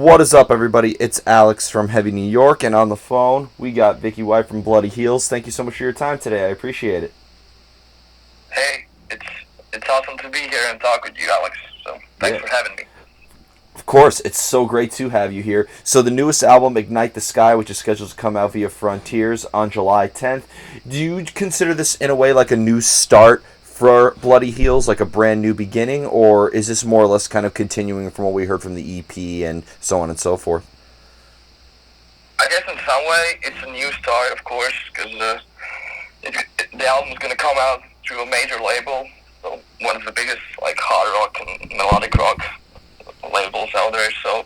What is up, everybody? It's Alex from Heavy New York, and on the phone, we got Vicky White from Bloody Heels. Thank you so much for your time today. I appreciate it. Hey, it's awesome to be here and talk with you, Alex. So thanks Yeah. for having me. Of course, it's so great to have you here. So the newest album, Ignite the Sky, which is scheduled to come out via Frontiers on July 10th, do you consider this in a way like a new start for Bloody Heels, like a brand new beginning, or is this more or less kind of continuing from what we heard from the EP and so on and so forth? I guess in some way it's a new start, of course, because the album's going to come out through a major label, so one of the biggest like hard rock and melodic rock labels out there. So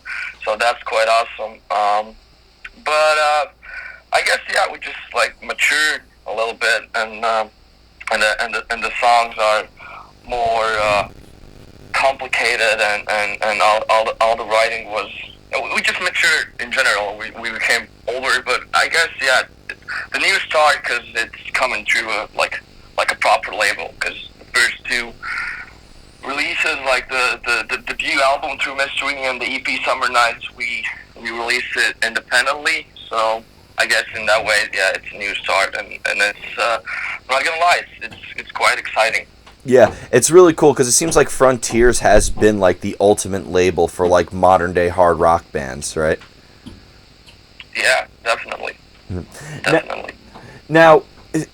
that's quite awesome. But I guess we just like matured a little bit, and the songs are more complicated, and all the writing was. We just matured in general. We became older, but I guess the new start because it's coming through like a proper label. Because the first two releases, like the debut album True Mystery and the EP Summer Nights, we released it independently. So I guess in that way, it's a new start, and it's I'm not gonna lie, it's quite exciting. Yeah, it's really cool because it seems like Frontiers has been like the ultimate label for like modern day hard rock bands, right? Yeah, definitely. Definitely. Now,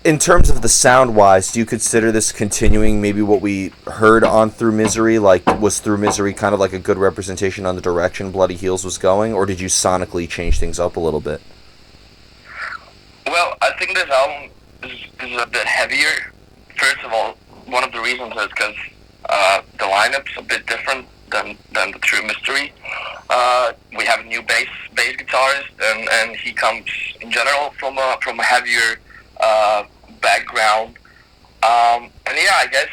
in terms of the sound wise, do you consider this continuing maybe what we heard on Through Misery? Like, was Through Misery kind of like a good representation on the direction Bloody Heels was going, or did you sonically change things up a little bit? Well, I think this album is a bit heavier. First of all, one of the reasons is because the lineup's a bit different than the True Mystery. We have a new bass guitarist, and he comes in general from a heavier background. And I guess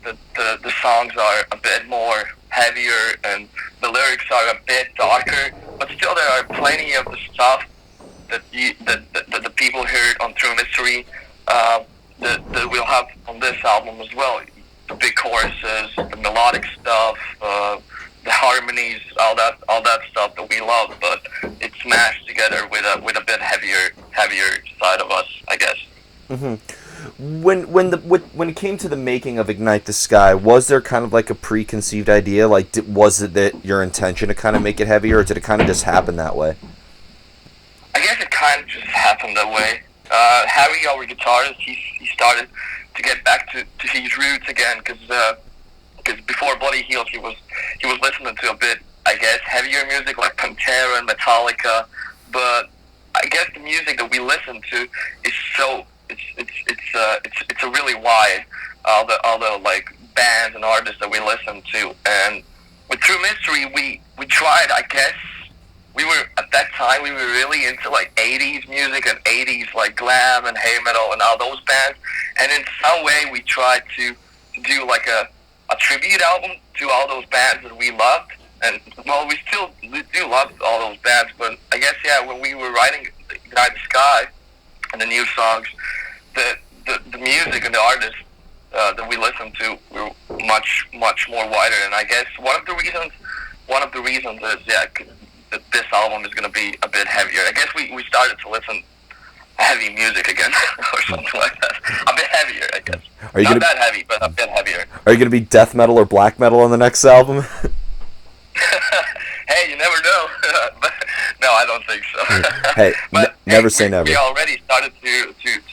the songs are a bit more heavier, and the lyrics are a bit darker. But still, there are plenty of the stuff that the people heard on True Mystery. That we'll have on this album as well. The big choruses, the melodic stuff, the harmonies, all that stuff that we love, but it's smashed together with a bit heavier side of us, I guess. Mm-hmm. When it came to the making of Ignite the Sky, was there kind of like a preconceived idea? Like, was it that your intention to kind of make it heavier, or did it kind of just happen that way? I guess it kind of just happened that way. Harry, our guitarist, he started to get back to his roots again, because before Bloody Heels he was listening to a bit, I guess, heavier music like Pantera and Metallica, but I guess the music that we listen to is so it's a really wide all the like bands and artists that we listen to, and with True Mystery we tried, I guess. We were, at that time, we were really into like 80s music and 80s like glam and hey metal and all those bands. And in some way we tried to do like a tribute album to all those bands that we loved. And well, we still do love all those bands, but I guess, when we were writing Ignite the Sky and the new songs, the music and the artists that we listened to were much more wider. And I guess one of the reasons is, that this album is going to be a bit heavier. I guess we started to listen heavy music again, or something like that. A bit heavier, I guess. Not that heavy, but a bit heavier. Are you going to be death metal or black metal on the next album? Hey, you never know. But, no, I don't think so. Hey, never say never. We already started to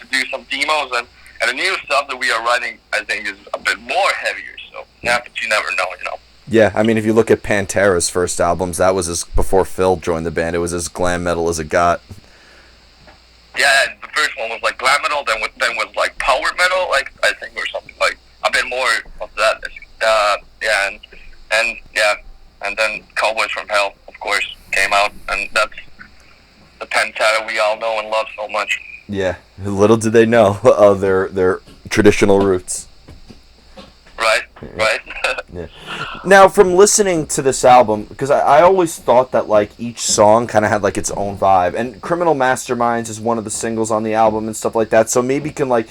do some demos, and the new stuff that we are writing, I think, is a bit more heavier. So, but you never know, Yeah, I mean, if you look at Pantera's first albums, that was before Phil joined the band. It was as glam metal as it got. Yeah, the first one was like glam metal, then was like power metal, like I think, or something like a bit more of that. And then Cowboys from Hell, of course, came out, and that's the Pantera we all know and love so much. Yeah, little did they know of their traditional roots. Right. Yeah. Now, from listening to this album, because I always thought that like each song kind of had like its own vibe, and "Criminal Masterminds" is one of the singles on the album and stuff like that. So maybe can like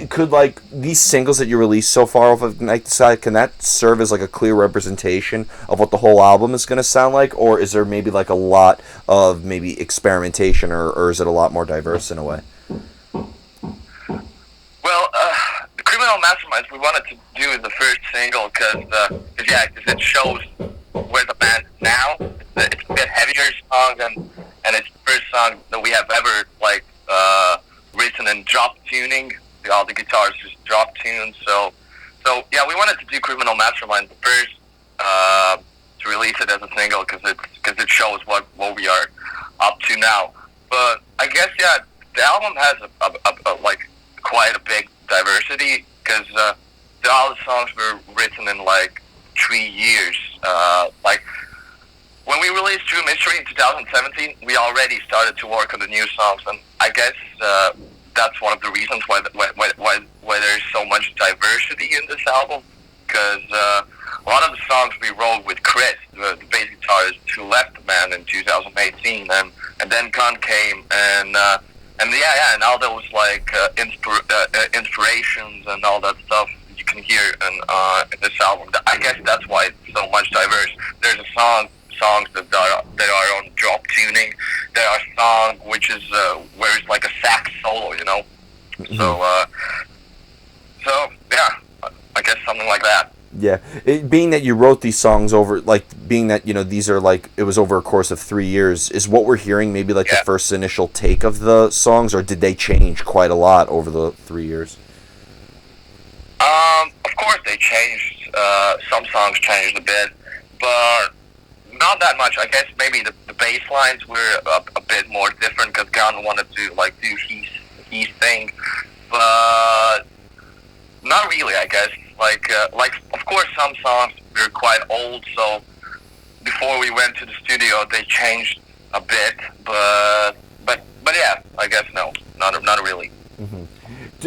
could like these singles that you released so far off of Night Side, can that serve as like a clear representation of what the whole album is going to sound like, or is there maybe like a lot of maybe experimentation, or is it a lot more diverse in a way? Well, the Criminal Masterminds we wanted to do the first single because it shows where the band is now. It's a bit heavier song and it's the first song that we have ever like written in drop tuning. All the guitars just drop tuned. So yeah, we wanted to do Criminal Masterminds first to release it as a single because it shows what we are up to now. But I guess yeah, the album has a like quite a big diversity because all the songs were written in like 3 years. Like when we released True Mystery in 2017, we already started to work on the new songs, and I guess that's one of the reasons why there's so much diversity in this album. Because a lot of the songs we wrote with Chris, the bass guitarist, who left the band in 2018, and then Gun came and all those like inspirations and all that stuff you can hear in this album. I guess that's why it's so much diverse. There's songs that are on drop tuning. There are songs which is where it's like a sax solo, you know. Mm-hmm. So yeah, I guess something like that. Yeah, being that you wrote these songs over, like, being that, you know, these are, like, it was over a course of 3 years, is what we're hearing maybe, like, the first initial take of the songs, or did they change quite a lot over the 3 years? Of course they changed. Some songs changed a bit, but not that much. I guess maybe the bass lines were a bit more different, because Gunn wanted to, like, do his thing, but not really, I guess. Like of course some songs were quite old, so before we went to the studio they changed a bit, but yeah, I guess no, not really. Mm-hmm.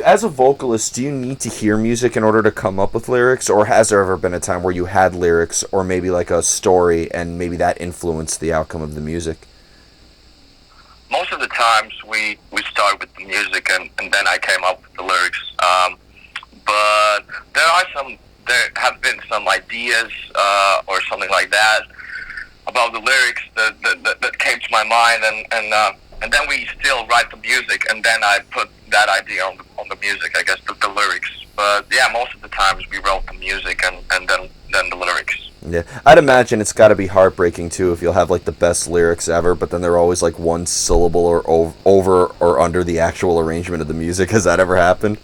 As a vocalist, do you need to hear music in order to come up with lyrics, or has there ever been a time where you had lyrics or maybe like a story and maybe that influenced the outcome of the music? Most of the times we start with the music and then I came up with the lyrics. But there have been some ideas or something like that about the lyrics that came to my mind, and then we still write the music, and then I put that idea on the music, I guess, the lyrics. But yeah, most of the times we wrote the music and then the lyrics. Yeah, I'd imagine it's got to be heartbreaking too if you'll have like the best lyrics ever, but then they're always like one syllable or over or under the actual arrangement of the music. Has that ever happened?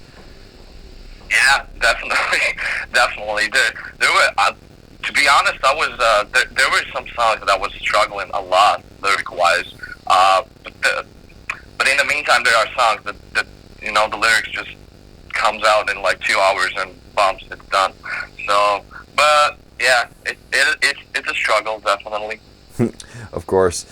Yeah, definitely. There were, to be honest, there were some songs that I was struggling a lot lyric-wise. But in the meantime, there are songs that you know the lyrics just comes out in like 2 hours and bumps, it's done. So, but yeah, it's a struggle, definitely. Of course.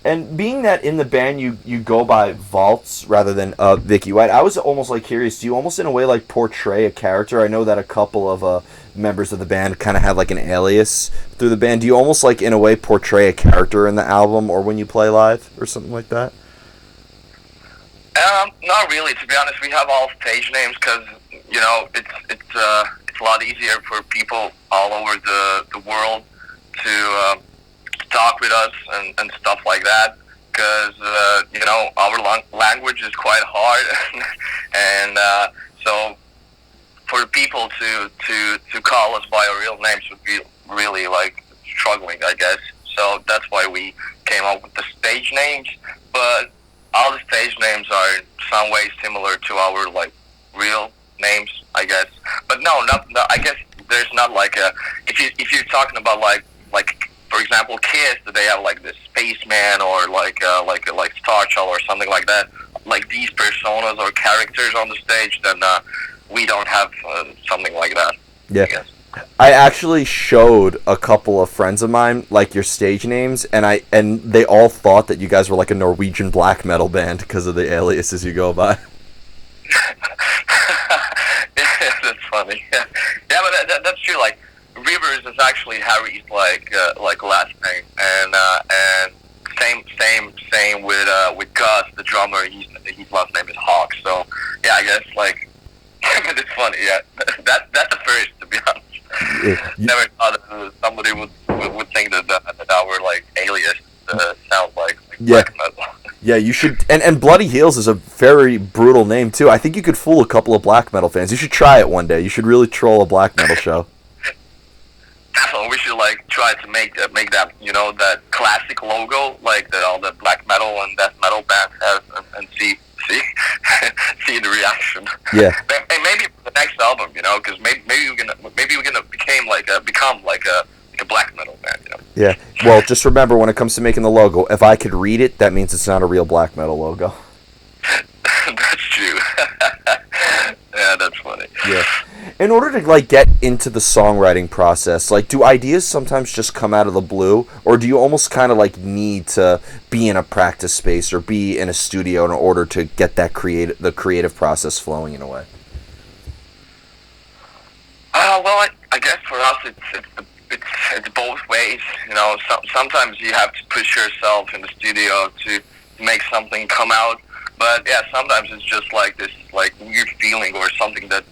And being that in the band you go by Valtz rather than Vicky White, I was almost like curious, do you almost in a way like portray a character? I know that a couple of members of the band kind of have like an alias through the band. Do you almost like in a way portray a character in the album or when you play live or something like that? Not really, to be honest. We have all stage names because, you know, it's a lot easier for people all over the world to talk with us and stuff like that, because you know, our language is quite hard and so for people to call us by our real names would be really like struggling, I guess. So that's why we came up with the stage names, but all the stage names are in some way similar to our like real names, I guess. But no, I guess there's not like a, if you're talking about like for example, Kiss, they have like this spaceman or like Star Child or something like that. Like these personas or characters on the stage, then we don't have something like that. Yeah, I actually showed a couple of friends of mine like your stage names, and they all thought that you guys were like a Norwegian black metal band because of the aliases you go by. Yeah, that's funny. Yeah, but that's true. Like Rivers is actually Harry's last name, and same with Gus, the drummer. His last name is Hawk. So yeah, I guess like it's funny. Yeah, that's a first, to be honest. Never thought somebody would think that our like alias sounds like black metal. Yeah, you should, and Bloody Heels is a very brutal name too. I think you could fool a couple of black metal fans. You should try it one day. You should really troll a black metal show. Definitely, we should like try to make that that classic logo like that all the black metal and death metal bands have, and see see the reaction. Yeah. And maybe for the next album, because maybe we're gonna become like a black metal band. Yeah. Well, just remember when it comes to making the logo, if I could read it, that means it's not a real black metal logo. That's true. Yeah, that's funny. Yeah. In order to like get into the songwriting process, like do ideas sometimes just come out of the blue, or do you almost kind of like need to be in a practice space or be in a studio in order to get that creative process flowing in a way? Well, I guess for us it's both ways. Sometimes you have to push yourself in the studio to make something come out. But yeah, sometimes it's just like this like weird feeling or something that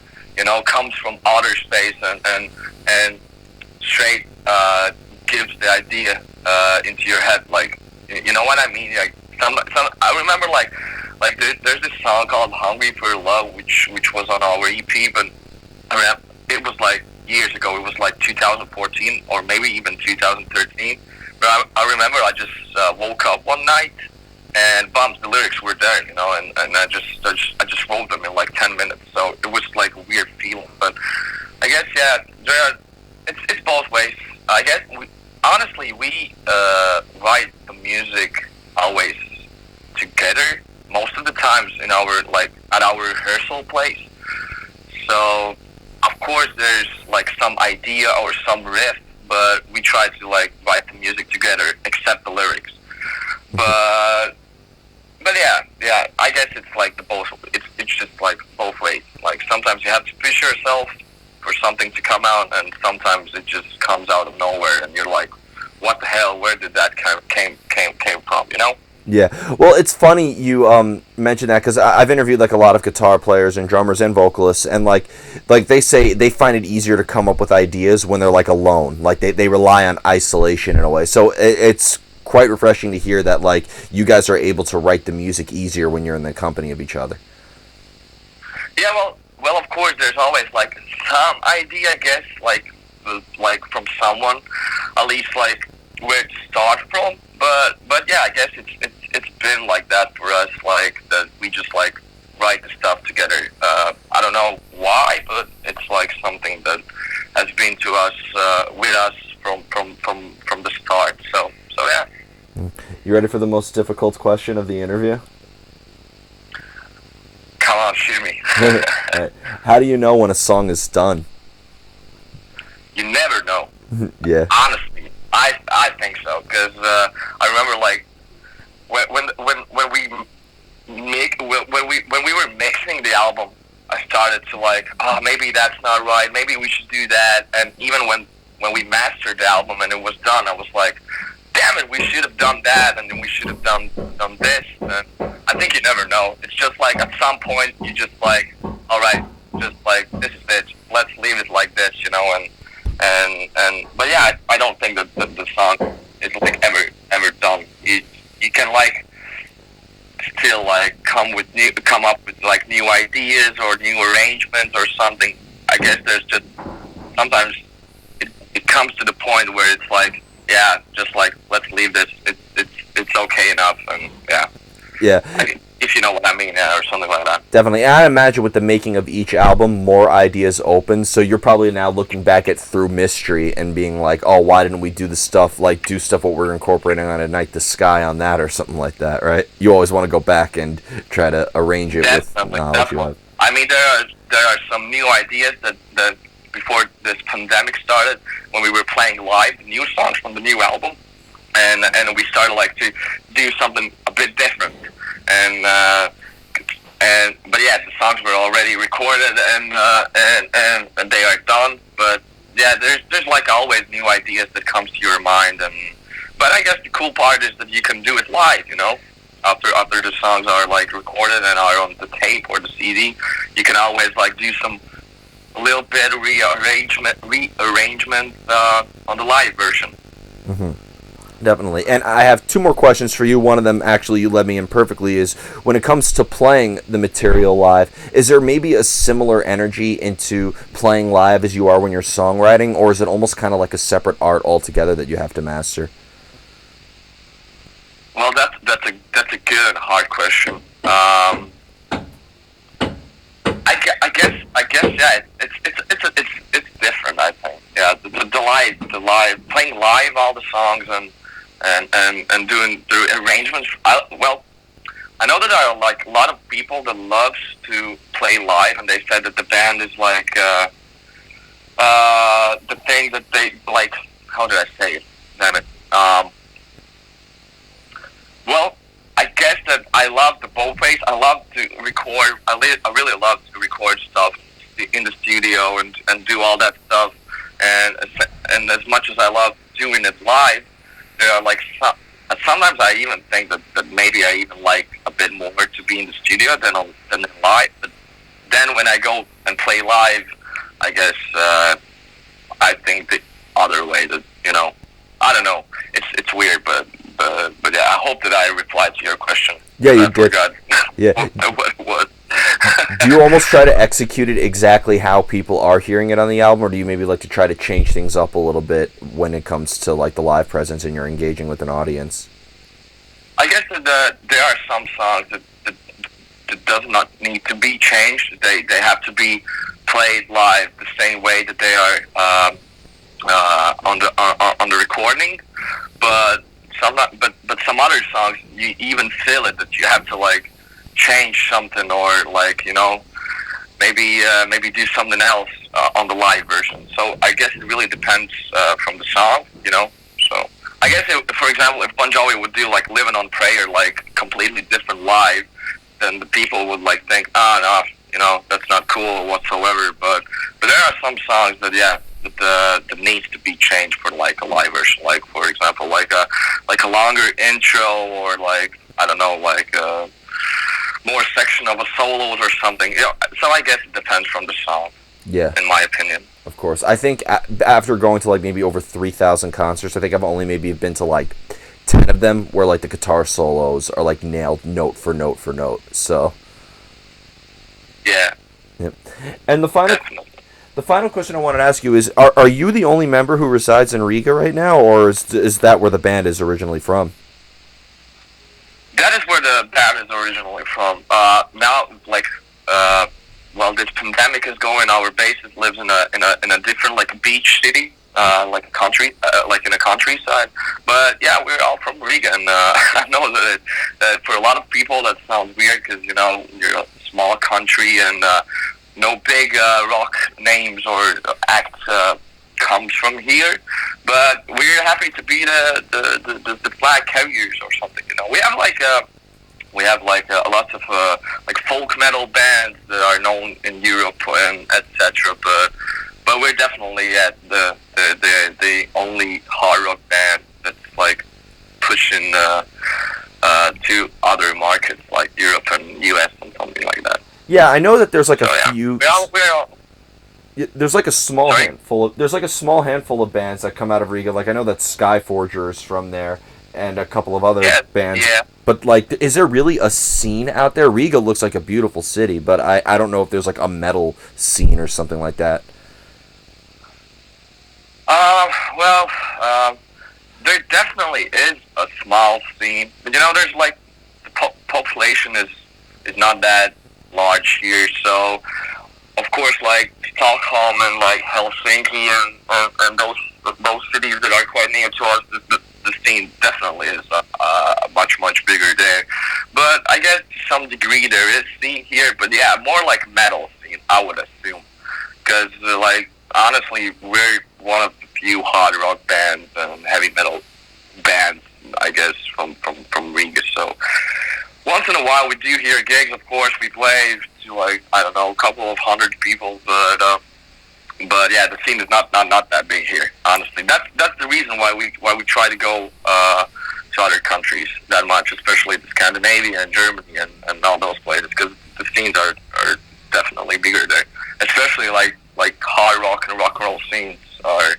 comes from outer space and straight gives the idea into your head. Like you know what I mean? Like I remember like there's this song called "Hungry for Love" which was on our EP, but it was like years ago. It was like 2014 or maybe even 2013. But I remember I just woke up one night. And the lyrics were there, and I just wrote them in like 10 minutes. So it was like a weird feeling. But I guess it's both ways. I guess we write the music always together most of the times in our at our rehearsal place. So of course there's like some idea or some riff, but we try to like write the music together except the lyrics. But yeah, I guess it's like the both. It's just like both ways. Like sometimes you have to push yourself for something to come out, and sometimes it just comes out of nowhere, and you're like, "What the hell? Where did that came from?" Yeah. Well, it's funny you mentioned that because I've interviewed like a lot of guitar players and drummers and vocalists, and like they say they find it easier to come up with ideas when they're like alone. Like they rely on isolation in a way. So it's quite refreshing to hear that like you guys are able to write the music easier when you're in the company of each other. Yeah, well, of course, there's always like some idea, I guess, like from someone, at least like where to start from. But yeah, I guess it's been like that for us, like that we just like write the stuff together. I don't know why, but it's like something that has been to us with us from the start. So yeah. You ready for the most difficult question of the interview? Come on, shoot me. Right. How do you know when a song is done? You never know. Yeah. Honestly, I think so, because I remember like when we were mixing the album, I started to like, maybe that's not right. Maybe we should do that. And even when we mastered the album and it was done, I was like, damn it, we should have done that, and then we should have done this. And I think you never know. It's just like at some point you just like, all right, just like this is it. Let's leave it like this, and but yeah, I don't think that the song is like ever done. You can like still like come up with like new ideas or new arrangements or something. I guess there's just sometimes it comes to the point where it's like, yeah, just like let's leave this. It's okay enough, and yeah. If you know what I mean, or something like that. Definitely. And I imagine with the making of each album, more ideas open. So you're probably now looking back at Through Mystery and being like, oh, why didn't we do stuff what we're incorporating on Ignite the Sky on that or something like that, right? You always want to go back and try to arrange it with knowledge you have. I mean, there are some new ideas that before this pandemic started, when we were playing live new songs from the new album, and we started like to do something a bit different. But yeah, the songs were already recorded and they are done. But yeah, yeah, there's like always new ideas that comes to your mind, and but I guess the cool part is that you can do it live, you know. After the songs are like recorded and are on the tape or the CD, you can always like do some little bit rearrangement on the live version. Mm-hmm. Definitely. And I have two more questions for you. One of them, actually, you led me in perfectly, is when it comes to playing the material live, is there maybe a similar energy into playing live as you are when you're songwriting, or is it almost kind of like a separate art altogether that you have to master? Well, that's a good hard question. I guess yeah, it's different. I think yeah, the live playing live all the songs and doing the arrangements. Well, I know that there are like a lot of people that loves to play live, and they said that the band is like the thing that they like. How did I say it? Damn it. Well, I guess that I love the both ways. I love to record. I really love to record stuff in the studio and do all that stuff. And as much as I love doing it live, there are like sometimes I even think that maybe I even like a bit more to be in the studio than live. But then when I go and play live, I guess I think the other way. That I don't know. It's weird, but yeah, I hope that I replied to your question. Yeah, you did. Yeah. What it was. Do you almost try to execute it exactly how people are hearing it on the album, or do you maybe like to try to change things up a little bit when it comes to like the live presence and you're engaging with an audience? I guess that there are some songs that does not need to be changed. They have to be played live the same way that they are on the recording, but some other songs you even feel it that you have to like change something or like maybe do something else on the live version. So I guess it really depends from the song, So I guess for example, if Bon Jovi would do like "Living on Prayer" like completely different live, then the people would like think, no, that's not cool whatsoever. But there are some songs that that needs to be changed for like a live version. Like for example, like a longer intro or like I don't know, like more section of a solos or something. So I guess it depends from the song. Yeah. In my opinion. Of course. I think after going to like maybe over 3,000 concerts, I think I've only maybe been to like 10 of them where like the guitar solos are like nailed note for note for note. So. Yeah. Yep. And the final. Definitely. The final question I wanted to ask you is: Are you the only member who resides in Riga right now, or is that where the band is originally from? That is where the band is originally from. Now, like, while this pandemic is going, our bassist lives in a different like beach city, like a country, like in a countryside. But yeah, we're all from Riga, and I know that for a lot of people that sounds weird because you're a small country and. No big rock names or acts comes from here, but we're happy to be the flag carriers or something. We have like a lot of like folk metal bands that are known in Europe and etc. But we're definitely the only hard rock band that's like pushing to other markets like Europe and US and something like that. Yeah, I know that there's like few. There's like a small Sorry? handful of. There's like a small handful of bands that come out of Riga. Like I know that Skyforger's from there, and a couple of other bands. Yeah. But like, is there really a scene out there? Riga looks like a beautiful city, but I don't know if there's like a metal scene or something like that. There definitely is a small scene, but there's like the population is not that large here, so of course like Stockholm and like Helsinki and those cities that are quite near to us, the scene definitely is much bigger there. But I guess to some degree there is scene here, but yeah, more like metal scene, I would assume, because like honestly we're one of the few hard rock bands and heavy metal bands, I guess, from Riga. So once in a while we do hear gigs. Of course, we play to like I don't know, a couple of hundred people, but But yeah, the scene is not that big here. Honestly, that's the reason why we try to go to other countries that much, especially Scandinavia and Germany and all those places, because the scenes are definitely bigger there. Especially like hard rock and roll scenes are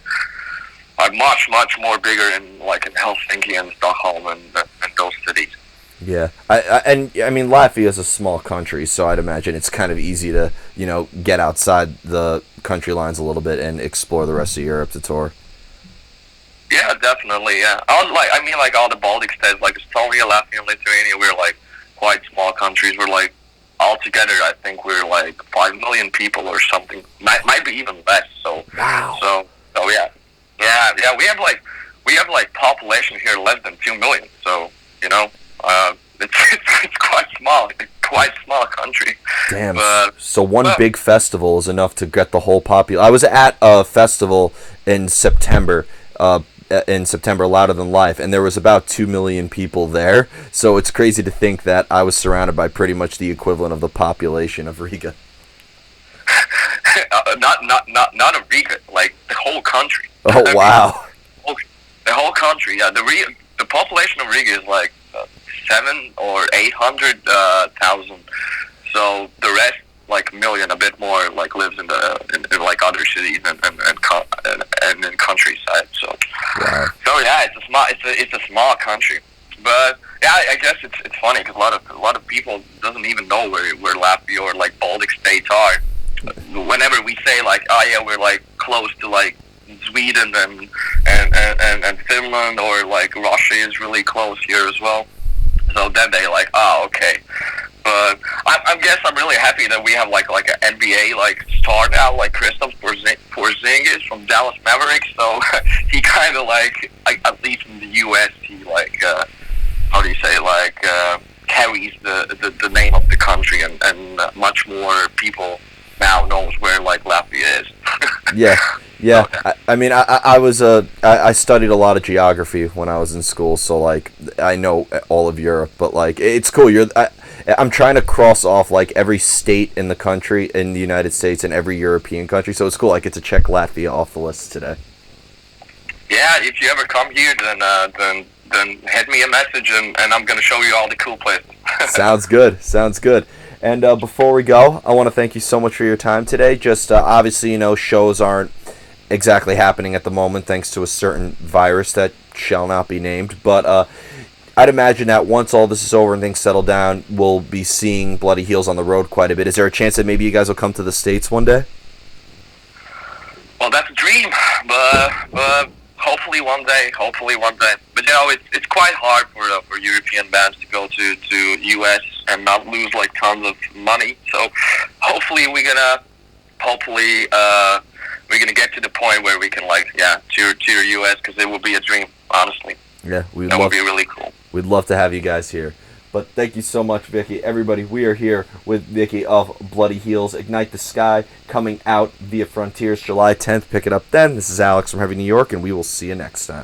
much more bigger in Helsinki and Stockholm and those cities. Yeah, I mean Latvia is a small country, so I'd imagine it's kind of easy to get outside the country lines a little bit and explore the rest of Europe to tour. Yeah, definitely. Yeah, all the Baltic states, like Estonia, Latvia, and Lithuania, we're like quite small countries. We're like altogether, I think we're like 5 million people or something. Might be even less. So wow. So yeah. We have like population here less than 2 million. So it's quite small country. Damn. So one big festival is enough to get the whole population. I was at a festival in September. Louder Than Life, and there was about 2 million people there. So it's crazy to think that I was surrounded by pretty much the equivalent of the population of Riga. Not of Riga, like the whole country. Oh wow. The whole country. Yeah, the population of Riga is like 700,000 or 800,000. So the rest, like a million, a bit more, like lives in like other cities and in countryside. So wow. So yeah, it's a small country, but yeah, I guess it's funny because a lot of people doesn't even know where Latvia or like Baltic states are. Whenever we say like, oh yeah, we're like close to like Sweden and Finland, or like Russia is really close here as well. So then they like, oh okay. But I guess I'm really happy that we have like an NBA like star now, like Kristaps Porzingis from Dallas Mavericks. So he kind of like at least in the U.S. he like how do you say carries the name of the country, and much more people now knows where like Latvia is. Yeah. I mean, I studied a lot of geography when I was in school, so like I know all of Europe, but like it's cool. I'm trying to cross off like every state in the country in the United States and every European country, so it's cool. I get to check Latvia off the list today. Yeah, if you ever come here, then hit me a message, and I'm gonna show you all the cool places. Sounds good. And before we go, I want to thank you so much for your time today. Just obviously, shows aren't exactly happening at the moment thanks to a certain virus that shall not be named, but I'd imagine that once all this is over and things settle down, we'll be seeing Bloody Heels on the road quite a bit. Is there a chance that maybe you guys will come to the States one day? Well, that's a dream, but hopefully one day. But it's quite hard for European bands to go to US and not lose like tons of money. So hopefully we're gonna get to the point where we can tour US, because it would be a dream, honestly. Yeah, that would be really cool. We'd love to have you guys here. But thank you so much, Vicky. Everybody, we are here with Vicky of Bloody Heels. Ignite the Sky, coming out via Frontiers July 10th. Pick it up then. This is Alex from Heavy New York, and we will see you next time.